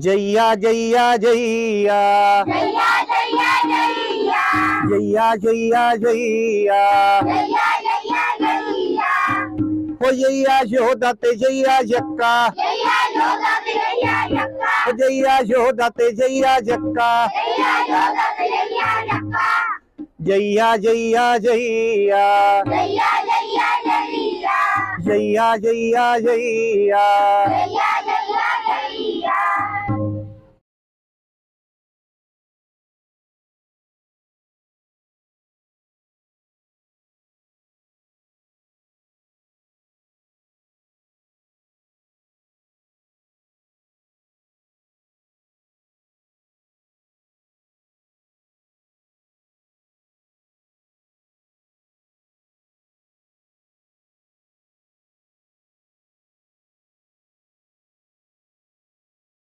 జయ్యా జయ్యా జయ్యా జయ్యా జయ్యా జయ్యా జయ్యా జయ్యా జయ్యా జయ్యా జయ్యా జయ్యా ఓ జయ్యా యశోదతే జయ్యా జక్క జయ్యా జోదతి జయ్యా జక్క ఓ జయ్యా యశోదతే జయ్యా జక్క జయ్యా జోదతి జయ్యా జక్క జయ్యా జయ్యా జయ్యా జయ్యా జయ్యా జయ్యా జయ్యా జయ్యా జయ్యా జయ్యా